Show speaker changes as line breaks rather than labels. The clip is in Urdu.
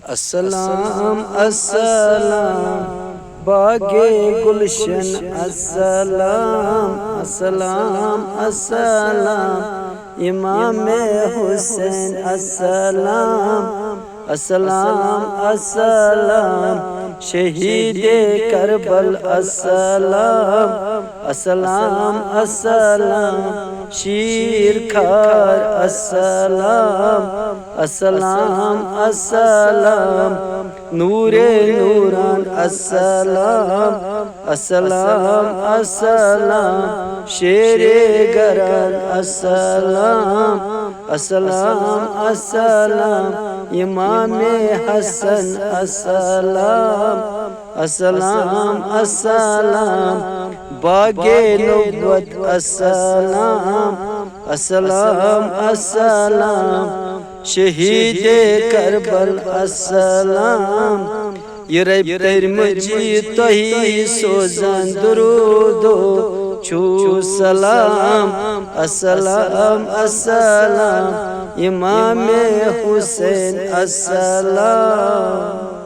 السلام السلام باغے گلشن السلام السلام السلام امام حسین السلام السلام السلام شہید کربل السلام السلام السلام شیر کھار السلام السلام السلام نور نوران السلام السلام السلام شیر گران السلام السلام السلام امام حسن السلام السلام السلام باغ نبوت السلام السلام السلام شہید کربل السلام یہ رب تیر مجید تہی سوزن درودو چھو سلام السلام السلام امام حسین السلام